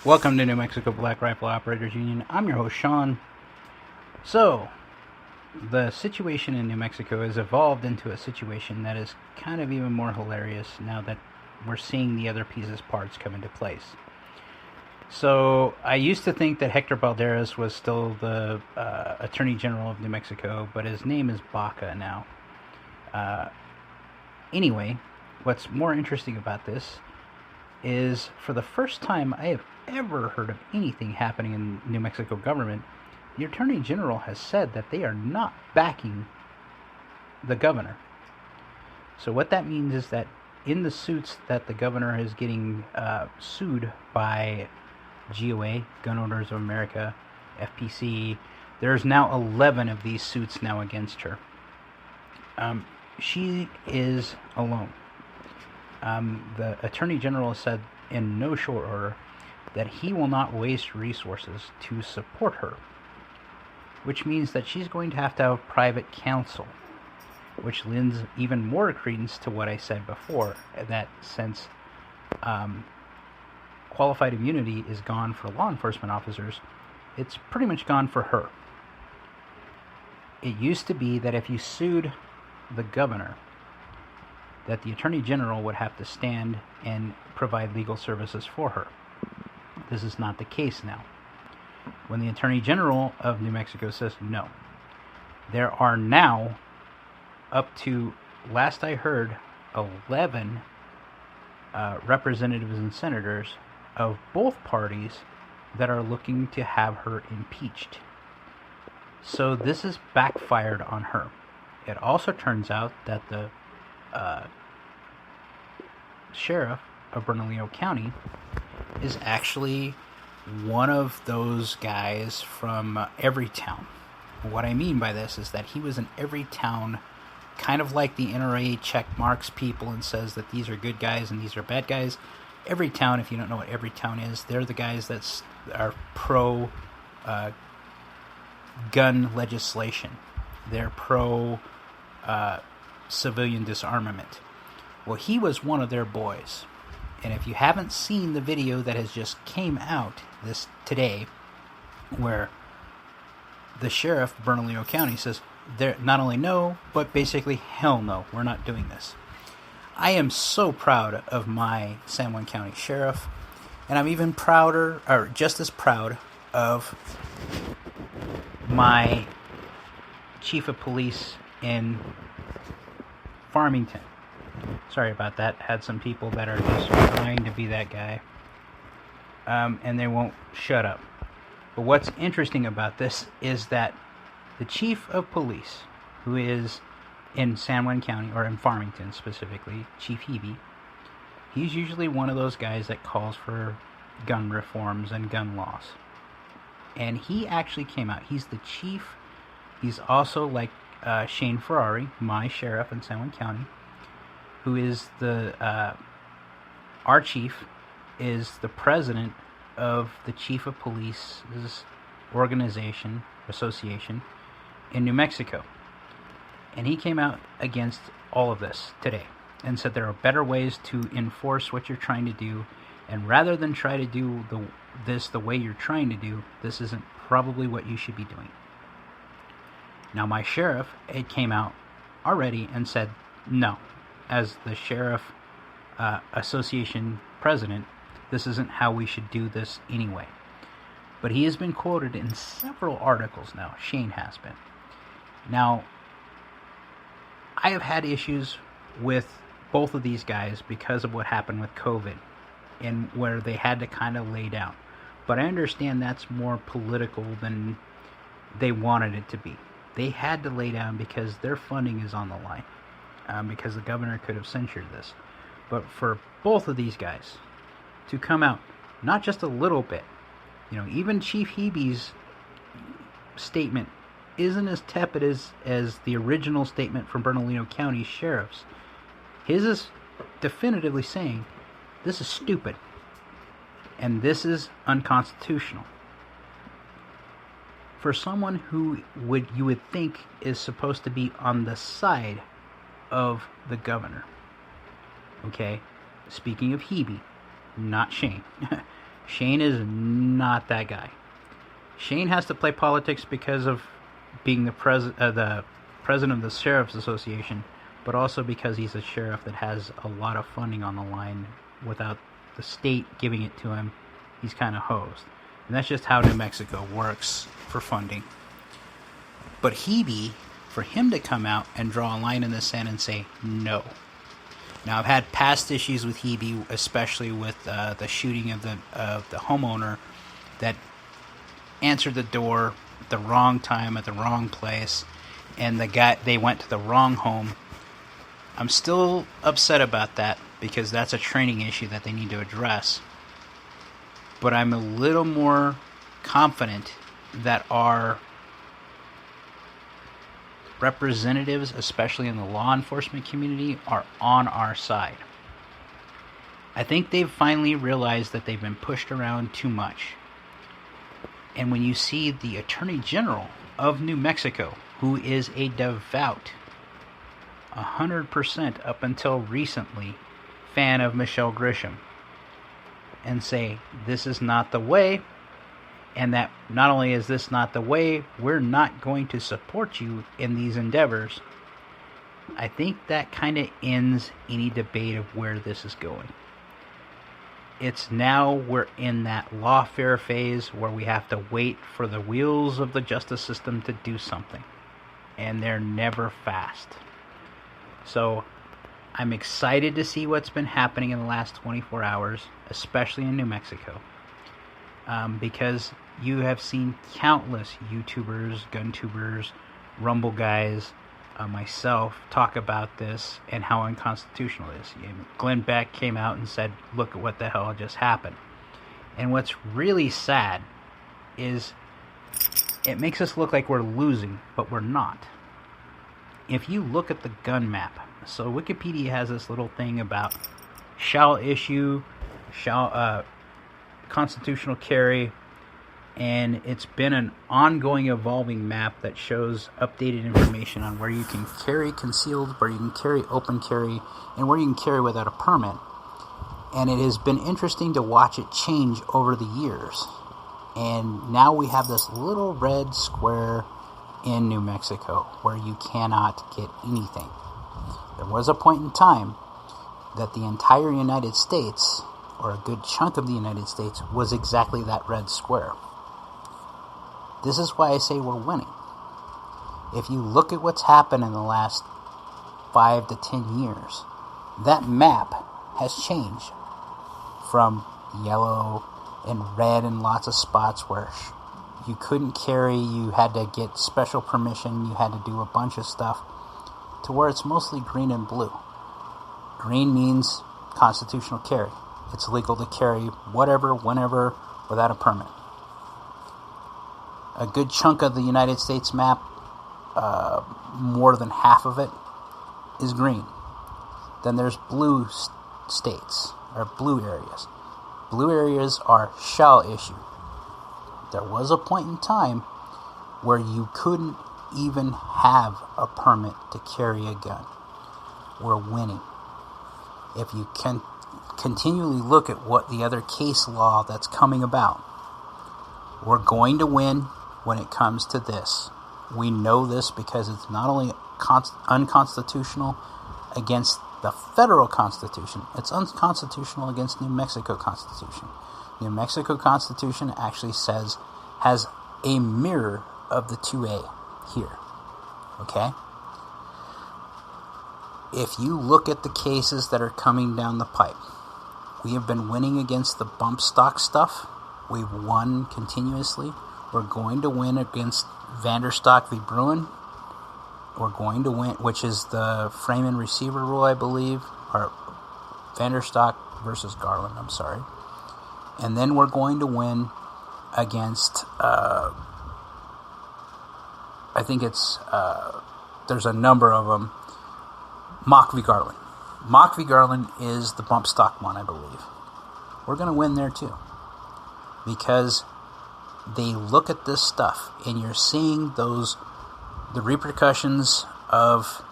Welcome to New Mexico Black Rifle Operators Union. I'm your host, Sean. So, the situation in New Mexico has evolved into a situation that is kind of even more hilarious now that we're seeing the other pieces parts come into place. So, I used to think that Hector Balderas was still the Attorney General of New Mexico, but his name is Baca now. Anyway, what's more interesting about this is for the first time I have ever heard of anything happening in New Mexico government, the Attorney General has said that they are not backing the governor. So what that means is that in the suits that the governor is getting sued by GOA, Gun Owners of America, FPC, there's now 11 of these suits now against her. She is alone. The Attorney General said in no short order that he will not waste resources to support her, which means that she's going to have private counsel, which lends even more credence to what I said before, that since qualified immunity is gone for law enforcement officers, it's pretty much gone for her. It used to be that if you sued the governor, that the Attorney General would have to stand and provide legal services for her. This is not the case now. When the Attorney General of New Mexico says no, there are now up to, last I heard, 11 representatives and senators of both parties that are looking to have her impeached. So this has backfired on her. It also turns out that the sheriff of Bernalillo County is actually one of those guys from Everytown. What I mean by this is that he was in Everytown, kind of like the NRA check marks people and says that these are good guys and these are bad guys. Everytown, if you don't know what Everytown is, they're the guys that are pro gun legislation. They're pro civilian disarmament. Well, he was one of their boys. And if you haven't seen the video that has just came out today, where the sheriff of Bernalillo County says, they're not only no, but basically hell no, we're not doing this. I am so proud of my San Juan County sheriff, and I'm even prouder, or just as proud, of my chief of police in Farmington. Sorry about that. Had some people that are just trying to be that guy, and they won't shut up. But what's interesting about this is that the chief of police, who is in San Juan County, or in Farmington specifically, Chief Hebe, he's usually one of those guys that calls for gun reforms and gun laws. And he actually came out. He's the chief. He's also like Shane Ferrari, my sheriff in San Juan County, who is our chief, is the president of the Chief of Police's association in New Mexico. And he came out against all of this today and said there are better ways to enforce what you're trying to do, and rather than try to do this the way you're trying to do, this isn't probably what you should be doing. Now, my sheriff, it came out already and said no. As the Sheriff Association president, this isn't how we should do this anyway. But he has been quoted in several articles now. Shane has been. Now, I have had issues with both of these guys because of what happened with COVID and where they had to kind of lay down. But I understand that's more political than they wanted it to be. They had to lay down because their funding is on the line. Because the governor could have censured this. But for both of these guys to come out, not just a little bit, even Chief Hebe's statement isn't as tepid as the original statement from Bernalillo County sheriffs. His is definitively saying, this is stupid, and this is unconstitutional. For someone who you would think is supposed to be on the side of the governor. Okay, speaking of Hebe, not Shane. Shane is not that guy. Shane has to play politics because of being the president of the Sheriff's Association, but also because he's a sheriff that has a lot of funding on the line. Without the state giving it to him, he's kind of hosed. And that's just how New Mexico works for funding. But Hebe, for him to come out and draw a line in the sand and say no. Now, I've had past issues with Hebe, especially with the shooting of the homeowner that answered the door at the wrong time at the wrong place, and they went to the wrong home. I'm still upset about that because that's a training issue that they need to address. But I'm a little more confident that our representatives, especially in the law enforcement community, are on our side. I think they've finally realized that they've been pushed around too much. And when you see the Attorney General of New Mexico, who is a devout, 100% up until recently, fan of Michelle Grisham, and say, this is not the way, and that not only is this not the way, we're not going to support you in these endeavors, I think that kind of ends any debate of where this is going. It's now we're in that lawfare phase where we have to wait for the wheels of the justice system to do something. And they're never fast. So I'm excited to see what's been happening in the last 24 hours, especially in New Mexico. Because you have seen countless YouTubers, GunTubers, Rumble guys, myself talk about this and how unconstitutional it is. Glenn Beck came out and said, look at what the hell just happened. And what's really sad is it makes us look like we're losing, but we're not. If you look at the gun map, so Wikipedia has this little thing about shall issue, constitutional carry, and it's been an ongoing evolving map that shows updated information on where you can carry concealed, where you can carry open carry, and where you can carry without a permit. And it has been interesting to watch it change over the years. And now we have this little red square in New Mexico where you cannot get anything. There was a point in time that the entire United States, or a good chunk of the United States, was exactly that red square. This is why I say we're winning. If you look at what's happened in the last 5 to 10 years, that map has changed from yellow and red in lots of spots where you couldn't carry, you had to get special permission, you had to do a bunch of stuff, to where it's mostly green and blue. Green means constitutional carry. It's legal to carry whatever, whenever, without a permit. A good chunk of the United States map, more than half of it, is green. Then there's blue states, or blue areas. Blue areas are shall issue. There was a point in time where you couldn't even have a permit to carry a gun. We're winning. If you can continually look at what the other case law that's coming about, we're going to win when it comes to this. We know this because it's not only unconstitutional against the federal constitution, it's unconstitutional against New Mexico Constitution. New Mexico Constitution actually has a mirror of the 2A here. Okay? If you look at the cases that are coming down the pipe, we have been winning against the bump stock stuff. We've won continuously. We're going to win against Vanderstock v. Bruin. We're going to win, which is the frame and receiver rule, I believe, or Vanderstock versus Garland, I'm sorry. And then we're going to win against, I think it's, there's a number of them, Mock v. Garland. Mock v. Garland is the bump stock one, I believe. We're going to win there too. Because they look at this stuff and you're seeing the repercussions of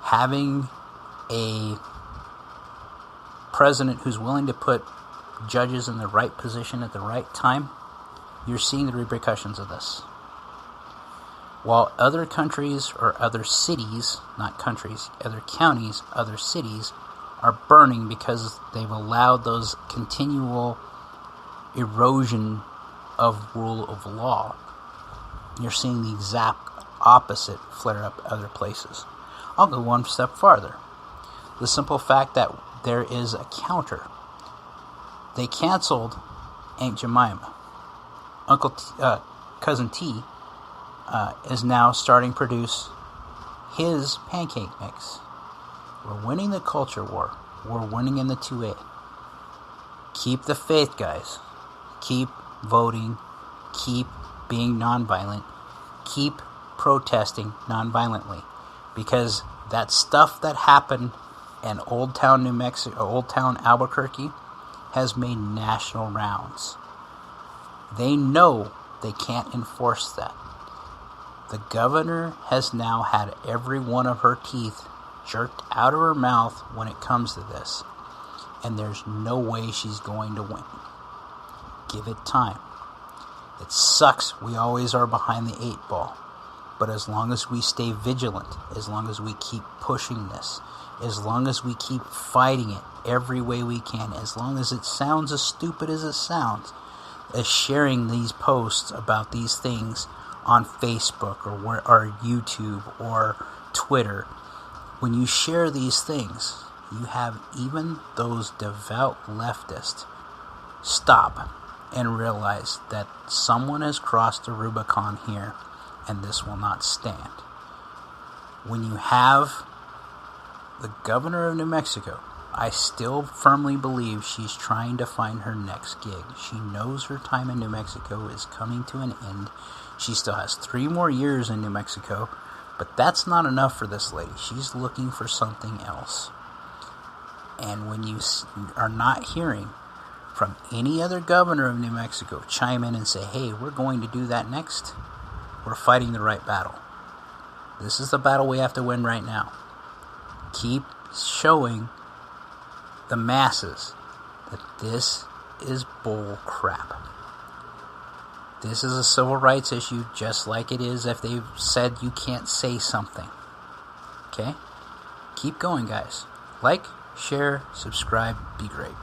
having a president who's willing to put judges in the right position at the right time, you're seeing the repercussions of this. While other countries or other cities, not countries, other counties, other cities are burning because they've allowed those continual erosion of rule of law, you're seeing the exact opposite flare up other places. I'll go one step farther. The simple fact that there is a counter. They canceled Aunt Jemima. Cousin T is now starting to produce his pancake mix. We're winning the culture war. We're winning in the 2A. Keep the faith, guys. Keep voting. Keep being nonviolent. Keep protesting nonviolently. Because that stuff that happened in Old Town, New Mexico, Old Town, Albuquerque, has made national rounds. They know they can't enforce that. The governor has now had every one of her teeth jerked out of her mouth when it comes to this. And there's no way she's going to win. Give it time. It sucks. We always are behind the 8 ball. But as long as we stay vigilant, as long as we keep pushing this, as long as we keep fighting it every way we can, as long as it sounds as stupid as it sounds, as sharing these posts about these things on Facebook or YouTube or Twitter, when you share these things, you have even those devout leftists stop and realize that someone has crossed the Rubicon here, and this will not stand. When you have the governor of New Mexico, I still firmly believe she's trying to find her next gig. She knows her time in New Mexico is coming to an end. She still has 3 more years in New Mexico, but that's not enough for this lady. She's looking for something else. And when you are not hearing from any other governor of New Mexico chime in and say, hey, we're going to do that next, we're fighting the right battle. This is the battle we have to win right now. Keep showing the masses that this is bull crap. This is a civil rights issue just like it is if they've said you can't say something. Okay? Keep going, guys. Like, share, subscribe, be great.